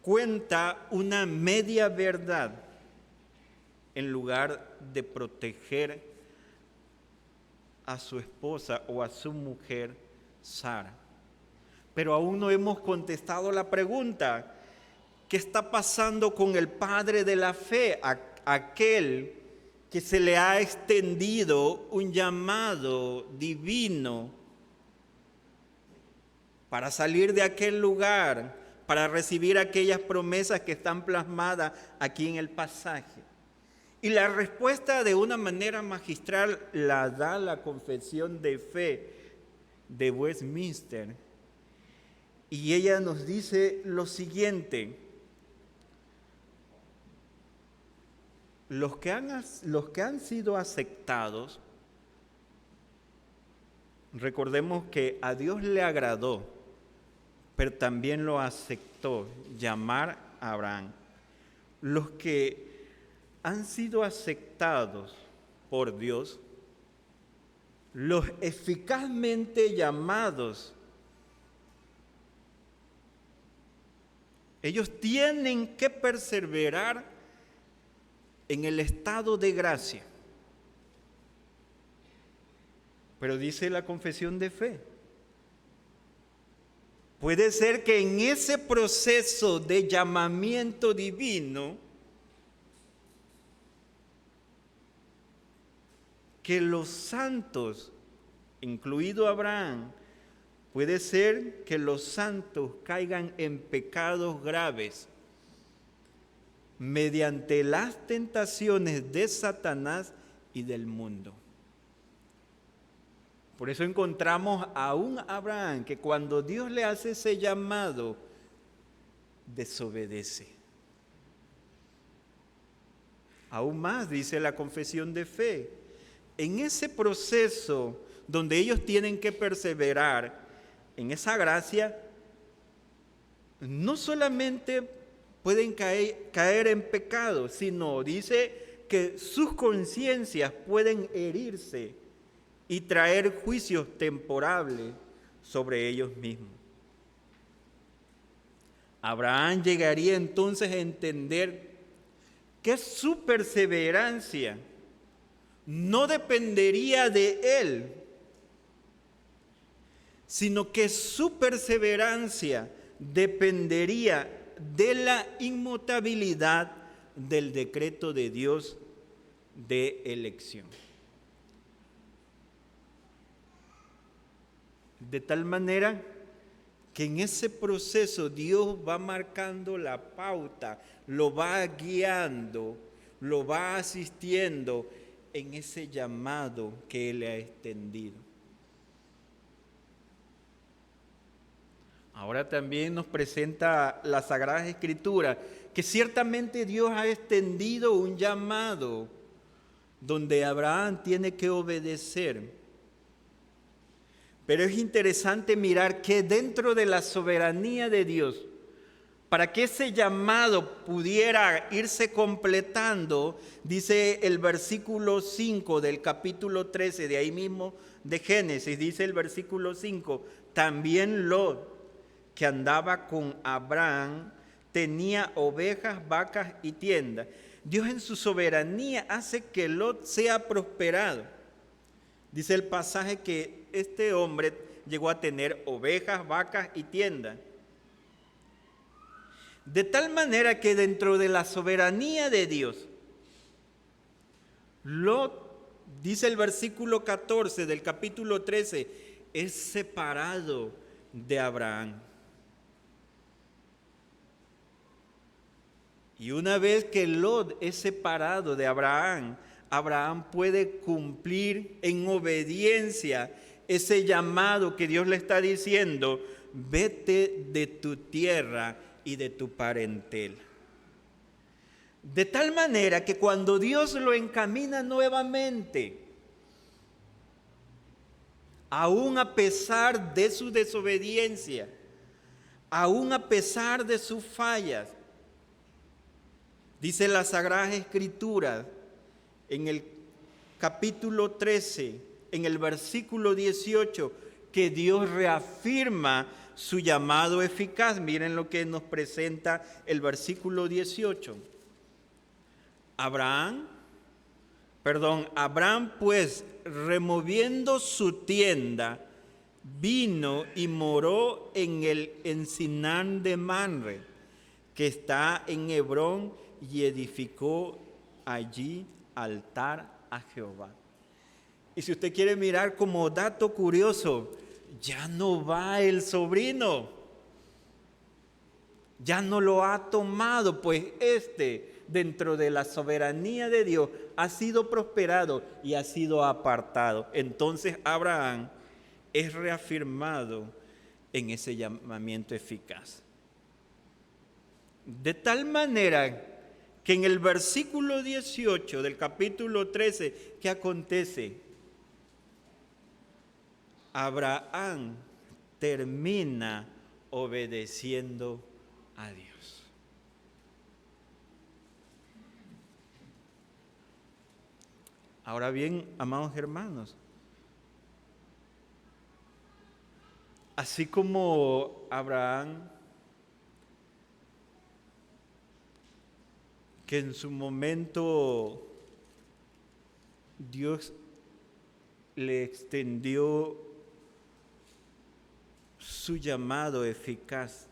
cuenta una media verdad en lugar de proteger a su esposa o a su mujer Sara. Pero aún no hemos contestado la pregunta: ¿qué está pasando con el padre de la fe, aquel que se le ha extendido un llamado divino para salir de aquel lugar, para recibir aquellas promesas que están plasmadas aquí en el pasaje? Y la respuesta de una manera magistral la da la Confesión de Fe de Westminster. Y ella nos dice lo siguiente: los que han sido aceptados, recordemos que a Dios le agradó, pero también lo aceptó llamar a Abraham. Los que han sido aceptados por Dios, los eficazmente llamados, ellos tienen que perseverar en el estado de gracia. Pero dice la Confesión de Fe, puede ser que en ese proceso de llamamiento divino, que los santos, incluido Abraham, puede ser que los santos caigan en pecados graves mediante las tentaciones de Satanás y del mundo. Por eso encontramos a un Abraham que cuando Dios le hace ese llamado, desobedece. Aún más, dice la Confesión de Fe, en ese proceso donde ellos tienen que perseverar en esa gracia, no solamente pueden caer en pecado, sino dice que sus conciencias pueden herirse y traer juicios temporales sobre ellos mismos. Abraham llegaría entonces a entender que su perseverancia no dependería de él, sino que su perseverancia dependería de la inmutabilidad del decreto de Dios de elección. De tal manera que en ese proceso Dios va marcando la pauta, lo va guiando, lo va asistiendo en ese llamado que Él le ha extendido. Ahora también nos presenta la Sagrada Escritura que ciertamente Dios ha extendido un llamado donde Abraham tiene que obedecer. Pero es interesante mirar que dentro de la soberanía de Dios, para que ese llamado pudiera irse completando, dice el versículo 5 del capítulo 13, de ahí mismo de Génesis, dice el versículo 5, también Lot, que andaba con Abraham, tenía ovejas, vacas y tiendas. Dios en su soberanía hace que Lot sea prosperado. Dice el pasaje que este hombre llegó a tener ovejas, vacas y tiendas. De tal manera que dentro de la soberanía de Dios, Lot, dice el versículo 14 del capítulo 13, es separado de Abraham. Y una vez que Lot es separado de Abraham, Abraham puede cumplir en obediencia ese llamado que Dios le está diciendo: vete de tu tierra y de tu parentela. De tal manera que cuando Dios lo encamina nuevamente, aún a pesar de su desobediencia, aún a pesar de sus fallas, dice la Sagrada Escritura en el capítulo 13, en el versículo 18, que Dios reafirma su llamado eficaz. Miren lo que nos presenta el versículo 18. Abraham pues, removiendo su tienda, vino y moró en el encinar de Manre, que está en Hebrón, y edificó allí altar a Jehová. Y si usted quiere mirar como dato curioso, ya no va el sobrino, ya no lo ha tomado, pues dentro de la soberanía de Dios ha sido prosperado y ha sido apartado. Entonces Abraham es reafirmado en ese llamamiento eficaz. De tal manera que en el versículo 18 del capítulo 13, ¿qué acontece? Abraham termina obedeciendo a Dios. Ahora bien, amados hermanos, así como Abraham, que en su momento Dios le extendió su llamado eficaz,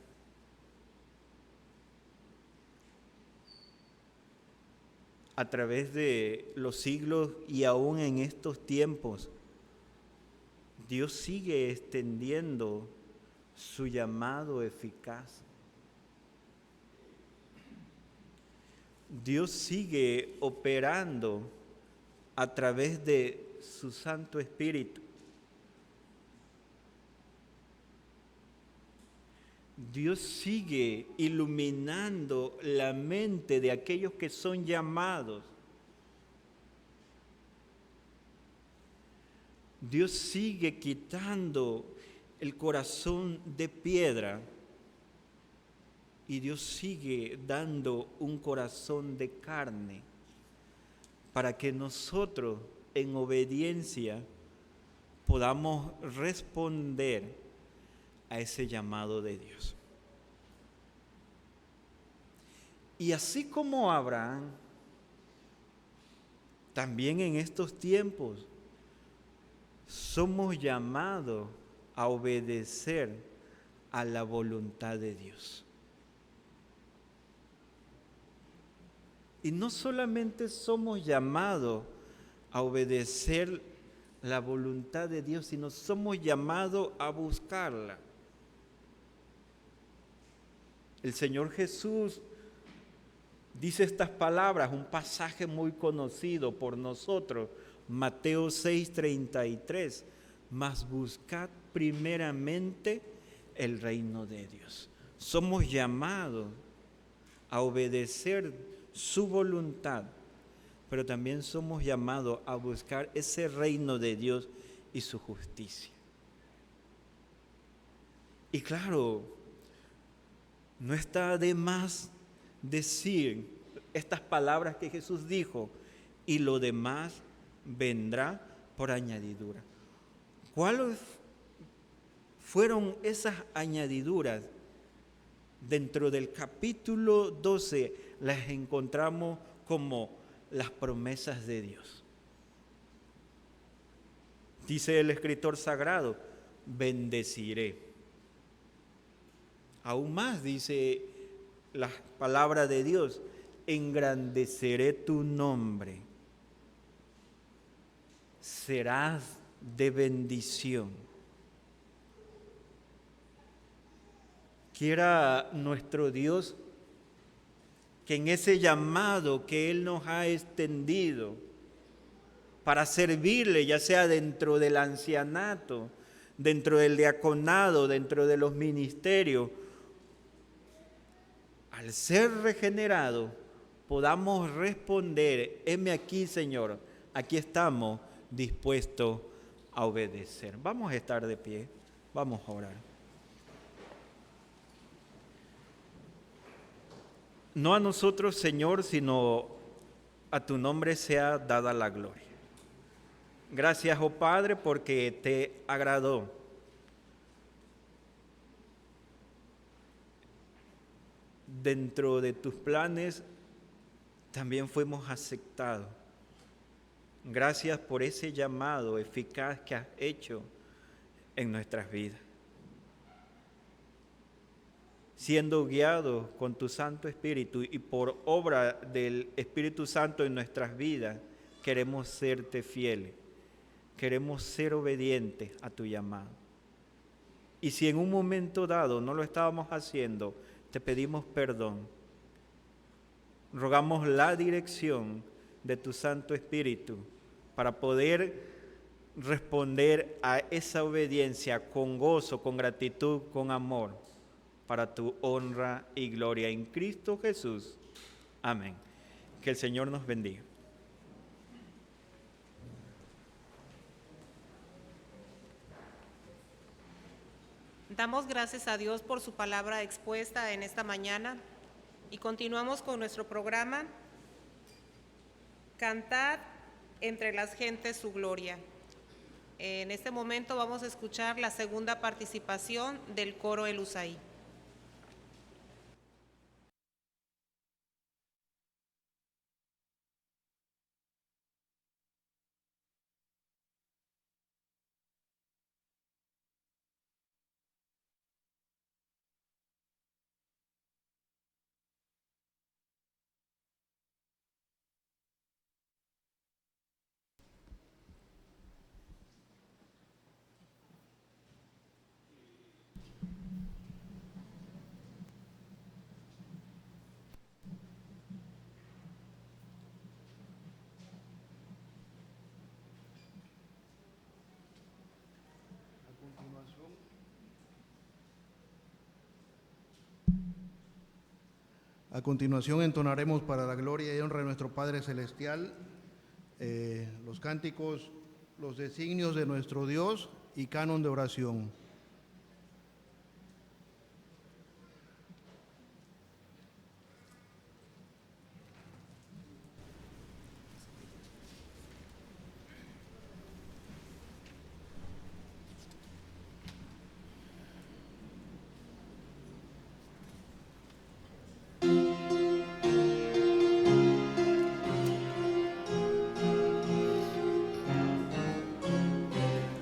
a través de los siglos y aún en estos tiempos, Dios sigue extendiendo su llamado eficaz. Dios sigue operando a través de su Santo Espíritu. Dios sigue iluminando la mente de aquellos que son llamados. Dios sigue quitando el corazón de piedra y Dios sigue dando un corazón de carne para que nosotros en obediencia podamos responder a ese llamado de Dios. Y así como Abraham, también en estos tiempos somos llamados a obedecer a la voluntad de Dios. Y no solamente somos llamados a obedecer la voluntad de Dios, sino somos llamados a buscarla. El Señor Jesús dice estas palabras, un pasaje muy conocido por nosotros, Mateo 6:33, mas buscad primeramente el reino de Dios. Somos llamados a obedecer su voluntad, pero también somos llamados a buscar ese reino de Dios y su justicia. Y claro, no está de más decir estas palabras que Jesús dijo, y lo demás vendrá por añadidura. ¿Cuáles fueron esas añadiduras? Dentro del capítulo 12 las encontramos como las promesas de Dios. Dice el escritor sagrado, bendeciré. Aún más dice la palabra de Dios, engrandeceré tu nombre. Serás de bendición. Quiera nuestro Dios que en ese llamado que Él nos ha extendido, para servirle, ya sea dentro del ancianato, dentro del diaconado, dentro de los ministerios. Al ser regenerado, podamos responder: heme aquí, Señor, aquí estamos dispuestos a obedecer. Vamos a estar de pie, vamos a orar. No a nosotros, Señor, sino a tu nombre sea dada la gloria. Gracias, oh Padre, porque te agradó dentro de tus planes. También fuimos aceptados. Gracias por ese llamado eficaz que has hecho en nuestras vidas. Siendo guiados con tu Santo Espíritu y por obra del Espíritu Santo en nuestras vidas, queremos serte fieles, queremos ser obedientes a tu llamado. Y si en un momento dado no lo estábamos haciendo, te pedimos perdón. Rogamos la dirección de tu Santo Espíritu para poder responder a esa obediencia con gozo, con gratitud, con amor, para tu honra y gloria en Cristo Jesús. Amén. Que el Señor nos bendiga. Damos gracias a Dios por su palabra expuesta en esta mañana y continuamos con nuestro programa Cantad entre las gentes su gloria. En este momento vamos a escuchar la segunda participación del coro El Usaí. A continuación entonaremos para la gloria y honra de nuestro Padre Celestial los cánticos, los designios de nuestro Dios y canon de oración.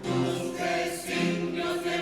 Los designios de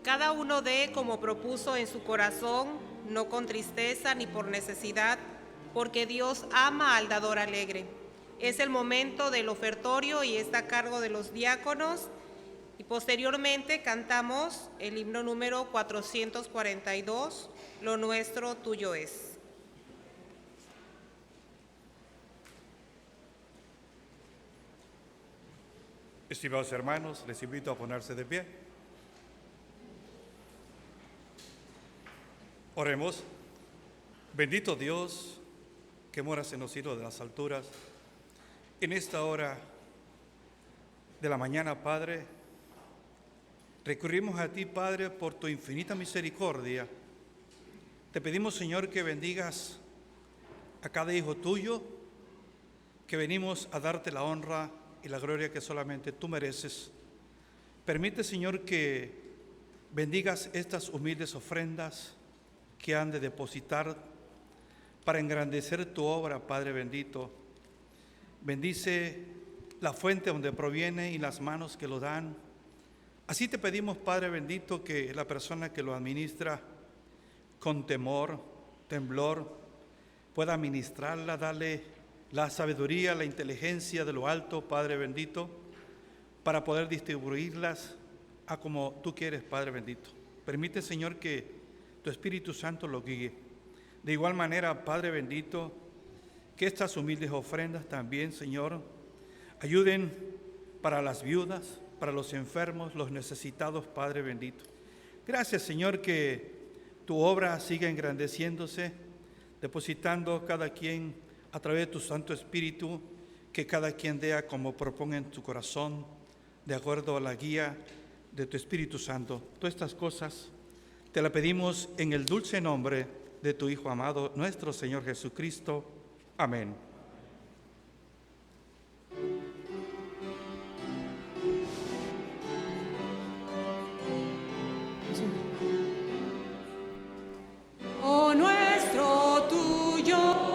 Cada uno dé como propuso en su corazón, no con tristeza ni por necesidad, porque Dios ama al dador alegre. Es el momento del ofertorio y está a cargo de los diáconos. Y posteriormente cantamos el himno número 442, Lo nuestro tuyo es. Estimados hermanos, les invito a ponerse de pie. Oremos. Bendito Dios, que moras en los cielos de las alturas, en esta hora de la mañana, Padre, recurrimos a ti, Padre, por tu infinita misericordia. Te pedimos, Señor, que bendigas a cada hijo tuyo, que venimos a darte la honra y la gloria que solamente tú mereces. Permite, Señor, que bendigas estas humildes ofrendas que han de depositar para engrandecer tu obra, Padre bendito. Bendice la fuente donde proviene y las manos que lo dan. Así te pedimos, Padre bendito, que la persona que lo administra con temor, temblor, pueda administrarla, darle la sabiduría, la inteligencia de lo alto, Padre bendito, para poder distribuirlas a como tú quieres, Padre bendito. Permite, Señor, que tu Espíritu Santo lo guíe. De igual manera, Padre bendito, que estas humildes ofrendas también, Señor, ayuden para las viudas, para los enfermos, los necesitados, Padre bendito. Gracias, Señor, que tu obra siga engrandeciéndose, depositando cada quien a través de tu Santo Espíritu, que cada quien dé como proponga en tu corazón, de acuerdo a la guía de tu Espíritu Santo. Todas estas cosas te las pedimos en el dulce nombre de tu Hijo amado, nuestro Señor Jesucristo. Amén. Oh, nuestro tuyo.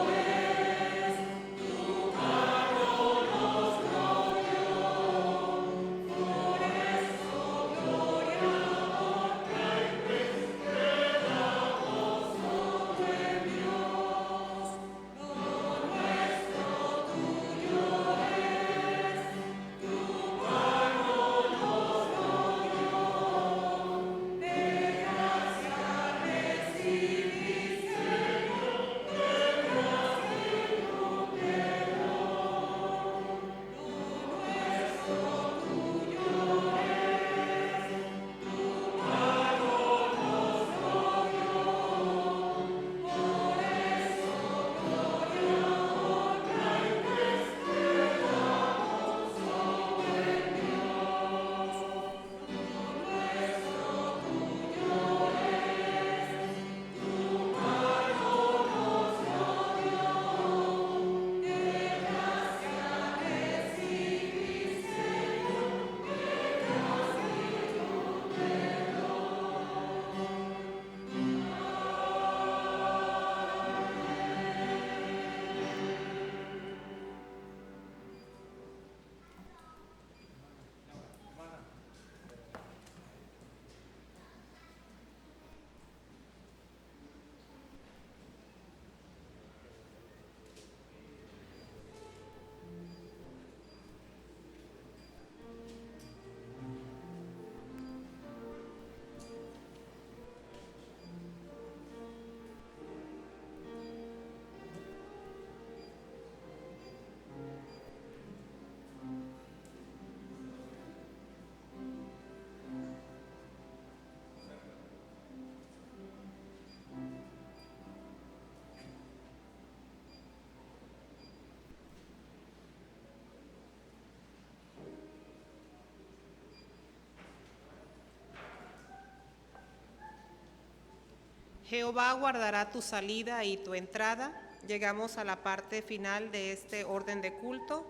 Jehová guardará tu salida y tu entrada. Llegamos a la parte final de este orden de culto.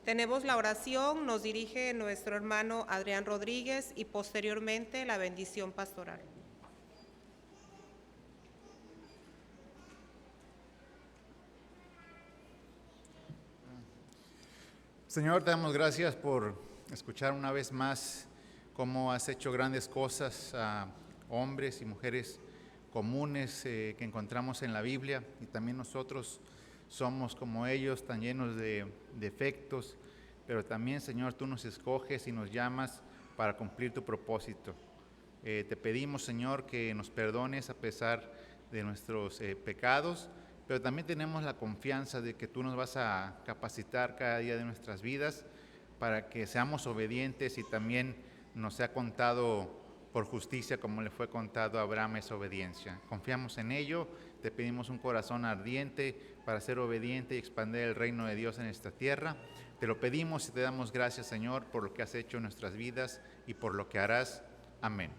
Tenemos la oración, nos dirige nuestro hermano Adrián Rodríguez y posteriormente la bendición pastoral. Señor, te damos gracias por escuchar una vez más cómo has hecho grandes cosas a hombres y mujeres comunes que encontramos en la Biblia, y también nosotros somos como ellos, tan llenos de defectos, pero también, Señor, tú nos escoges y nos llamas para cumplir tu propósito. Te pedimos, Señor, que nos perdones a pesar de nuestros pecados, pero también tenemos la confianza de que tú nos vas a capacitar cada día de nuestras vidas para que seamos obedientes, y también nos sea contado por justicia como le fue contado a Abraham esa obediencia. Confiamos en ello, te pedimos un corazón ardiente para ser obediente y expandir el reino de Dios en esta tierra. Te lo pedimos y te damos gracias, Señor, por lo que has hecho en nuestras vidas y por lo que harás. Amén.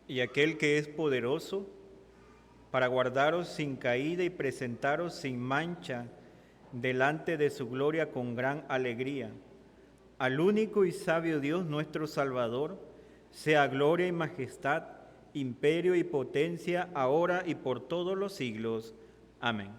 Y aquel que es poderoso para guardaros sin caída y presentaros sin mancha delante de su gloria con gran alegría, al único y sabio Dios nuestro Salvador, sea gloria y majestad, imperio y potencia, ahora y por todos los siglos. Amén.